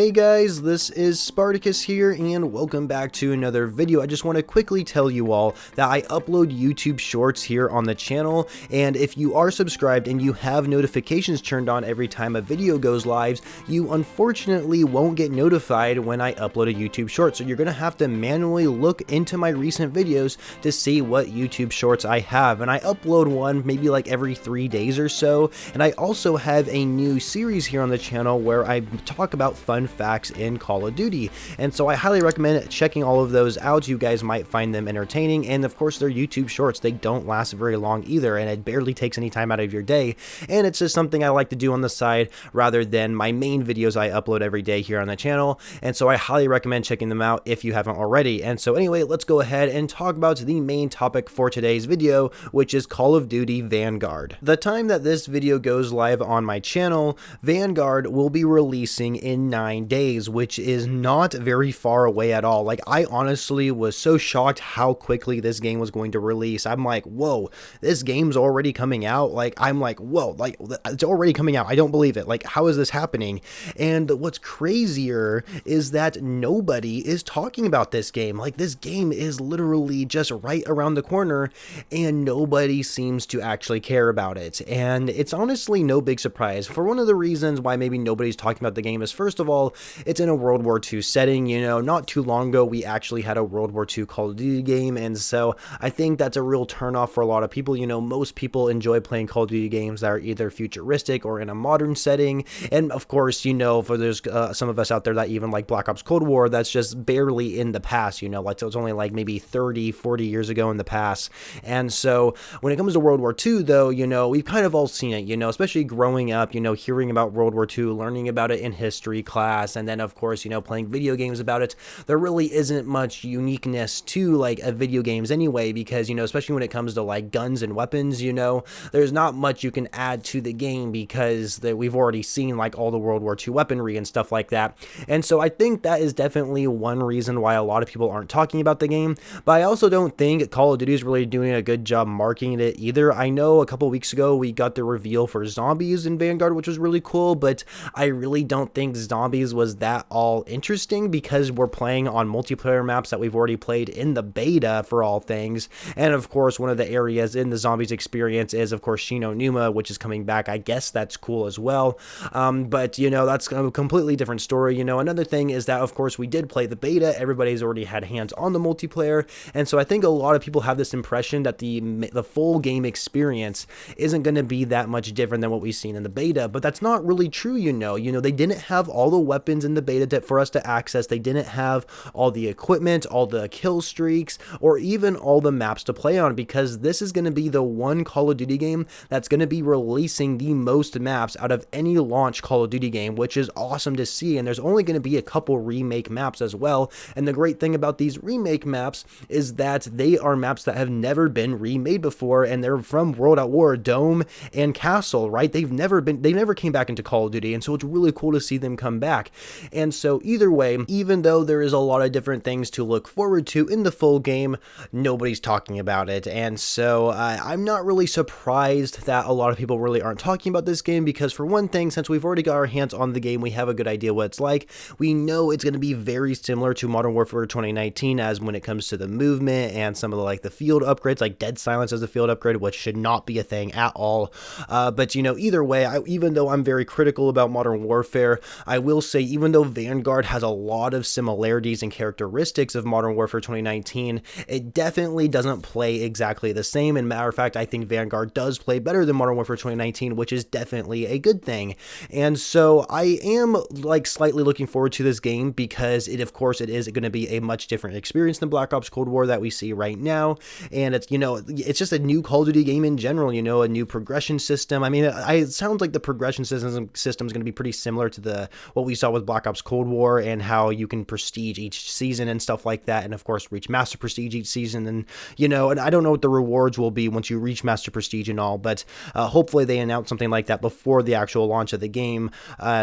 Hey guys, this is Spartacus here and welcome back to another video. I just want to quickly tell you all that I upload YouTube shorts here on the channel, and if you are subscribed and you have notifications turned on every time a video goes live, you unfortunately won't get notified when I upload a YouTube short. So you're going to have to manually look into my recent videos to see what YouTube shorts I have, and I upload one maybe like every 3 days or so. And I also have a new series here on the channel where I talk about fun facts in Call of Duty, and so I highly recommend checking all of those out. You guys might find them entertaining, and of course they're YouTube shorts. They don't last very long either, and it barely takes any time out of your day, and it's just something I like to do on the side rather than my main videos I upload every day here on the channel. And so I highly recommend checking them out if you haven't already. And so anyway, let's go ahead and talk about the main topic for today's video, which is Call of Duty Vanguard. The time that this video goes live on my channel, Vanguard will be releasing in 9 days, which is not very far away at all. Like, I honestly was so shocked how quickly this game was going to release. I'm like, whoa, this game's already coming out. Like, I'm like, whoa, like, it's already coming out. I don't believe it. Like, how is this happening? And what's crazier is that nobody is talking about this game. Like, this game is literally just right around the corner and nobody seems to actually care about it. And it's honestly no big surprise. For one of the reasons why maybe nobody's talking about the game is, first of all, it's in a World War II setting. You know, not too long ago, we actually had a World War II Call of Duty game, and so I think that's a real turnoff for a lot of people. You know, most people enjoy playing Call of Duty games that are either futuristic or in a modern setting, and of course, you know, for there's some of us out there that even like Black Ops Cold War, that's just barely in the past, you know, like, so it's only like maybe 30, 40 years ago in the past. And so when it comes to World War II, though, you know, we've kind of all seen it, you know, especially growing up, you know, hearing about World War II, learning about it in history class, and then of course, you know, playing video games about it. There really isn't much uniqueness to like video games anyway, because, you know, especially when it comes to like guns and weapons, you know, there's not much you can add to the game because we've already seen like all the World War II weaponry and stuff like that. And so I think that is definitely one reason why a lot of people aren't talking about the game. But I also don't think Call of Duty is really doing a good job marketing it either. I know a couple weeks ago we got the reveal for zombies in Vanguard, which was really cool, but I really don't think zombies was that all interesting because we're playing on multiplayer maps that we've already played in the beta for all things. And of course, one of the areas in the zombies experience is of course Shino Numa, which is coming back. I guess that's cool as well. But you know, that's a completely different story. You know, another thing is that of course we did play the beta. Everybody's already had hands on the multiplayer, and so I think a lot of people have this impression that the full game experience isn't going to be that much different than what we've seen in the beta, but that's not really true. You know, they didn't have all the weapons in the beta for us to access. They didn't have all the equipment, all the kill streaks, or even all the maps to play on, because this is going to be the one Call of Duty game that's going to be releasing the most maps out of any launch Call of Duty game, which is awesome to see. And there's only going to be a couple remake maps as well. And the great thing about these remake maps is that they are maps that have never been remade before, and they're from World at War, Dome, and Castle, right? They never came back into Call of Duty, and so it's really cool to see them come back. And so either way, even though there is a lot of different things to look forward to in the full game, nobody's talking about it. And so I'm not really surprised that a lot of people really aren't talking about this game, because for one thing, since we've already got our hands on the game, we have a good idea what it's like. We know it's going to be very similar to Modern Warfare 2019 as when it comes to the movement and some of the like the field upgrades, like Dead Silence as a field upgrade, which should not be a thing at all. But you know, either way, even though I'm very critical about Modern Warfare, I will say, even though Vanguard has a lot of similarities and characteristics of Modern Warfare 2019, it definitely doesn't play exactly the same. And matter of fact, I think Vanguard does play better than Modern Warfare 2019, which is definitely a good thing. And so I am like slightly looking forward to this game because of course it is going to be a much different experience than Black Ops Cold War that we see right now. And it's, you know, it's just a new Call of Duty game in general, you know, a new progression system. I mean, it sounds like the progression system is going to be pretty similar to what we saw with Black Ops Cold War, and how you can prestige each season and stuff like that, and of course reach Master Prestige each season. And you know, and I don't know what the rewards will be once you reach Master Prestige and all, but hopefully they announce something like that before the actual launch of the game,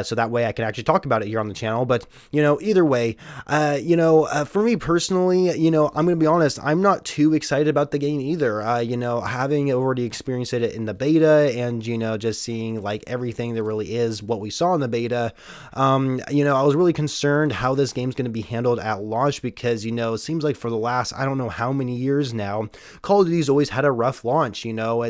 so that way I can actually talk about it here on the channel. But you know, either way, for me personally, you know, I'm gonna be honest, I'm not too excited about the game either. You know, having already experienced it in the beta, and you know, just seeing like everything there really is what we saw in the beta, I was really concerned how this game's going to be handled at launch because, it seems like for the last, I don't know how many years now, Call of Duty's always had a rough launch,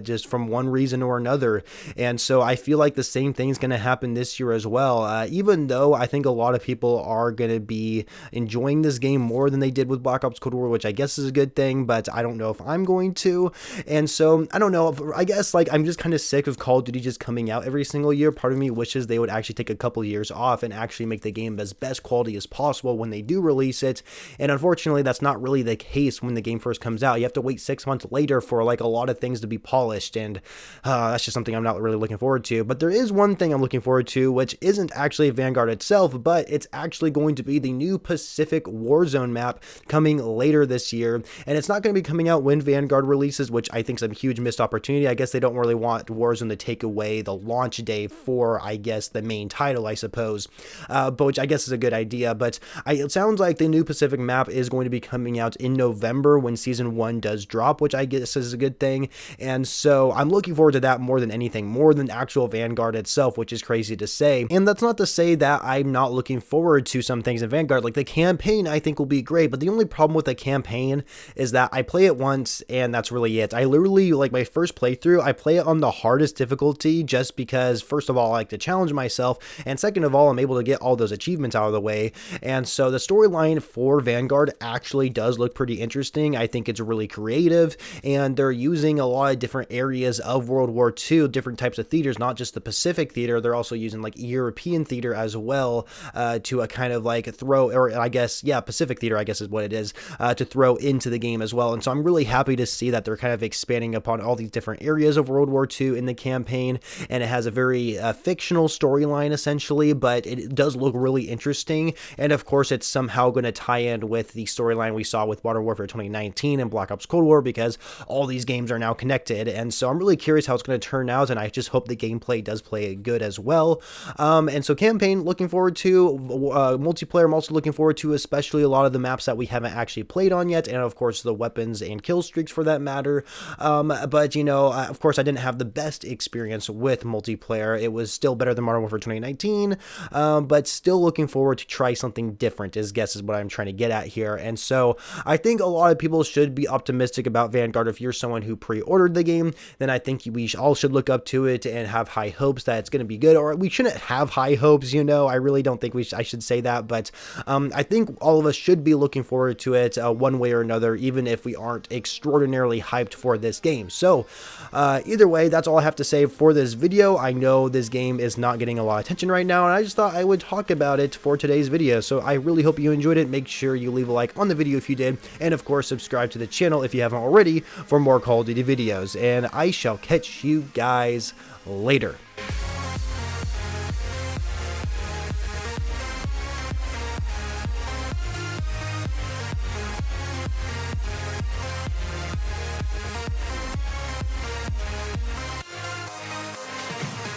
just from one reason or another. And so I feel like the same thing's going to happen this year as well. Even though I think a lot of people are going to be enjoying this game more than they did with Black Ops Cold War, which I guess is a good thing, but I don't know if I'm going to. And so I don't know. I guess I'm just kind of sick of Call of Duty just coming out every single year. Part of me wishes they would actually take a couple years off and actually make the game as best quality as possible when they do release it. And unfortunately, that's not really the case when the game first comes out. You have to wait 6 months later for a lot of things to be polished, and that's just something I'm not really looking forward to. But there is one thing I'm looking forward to, which isn't actually Vanguard itself, but it's actually going to be the new Pacific Warzone map coming later this year. And it's not going to be coming out when Vanguard releases, which I think is a huge missed opportunity. I guess they don't really want Warzone to take away the launch day for, I guess, the main title, I suppose, but which I guess is a good idea. But it sounds like the new Pacific map is going to be coming out in November when Season 1 does drop, which I guess is a good thing. And so I'm looking forward to that more than anything, more than actual Vanguard itself, which is crazy to say. And that's not to say that I'm not looking forward to some things in Vanguard. Like the campaign, I think will be great, but the only problem with the campaign is that I play it once and that's really it. I literally, my first playthrough, I play it on the hardest difficulty just because, first of all, I like to challenge myself, and second of all, I'm able to get all those achievements out of the way. And so the storyline for Vanguard actually does look pretty interesting. I think it's really creative, and they're using a lot of different areas of World War II, different types of theaters, not just the Pacific theater. They're also using European theater as well to kind of throw, or I guess, yeah, Pacific theater, I guess is what it is, to throw into the game as well. And so I'm really happy to see that they're kind of expanding upon all these different areas of World War II in the campaign, and it has a very fictional storyline essentially, but it does look really interesting. And of course, it's somehow going to tie in with the storyline we saw with Modern Warfare 2019 and Black Ops Cold War, because all these games are now connected. And so I'm really curious how it's going to turn out, and I just hope the gameplay does play good as well. And so campaign, looking forward to. Multiplayer, I'm also looking forward to, especially a lot of the maps that we haven't actually played on yet, and of course the weapons and kill streaks for that matter. But of course I didn't have the best experience with multiplayer. It was still better than Modern Warfare 2019, but still looking forward to try something different, is what I'm trying to get at here. And so I think a lot of people should be optimistic about Vanguard. If you're someone who pre-ordered the game, then I think we all should look up to it and have high hopes that it's going to be good. Or we shouldn't have high hopes, I really don't think I should say that, but I think all of us should be looking forward to it one way or another, even if we aren't extraordinarily hyped for this game. So either way, that's all I have to say for this video. I know this game is not getting a lot of attention right now, and I just thought I would talk about it for today's video. So I really hope you enjoyed it. Make sure you leave a like on the video if you did, and of course subscribe to the channel if you haven't already for more Call of Duty videos, and I shall catch you guys later.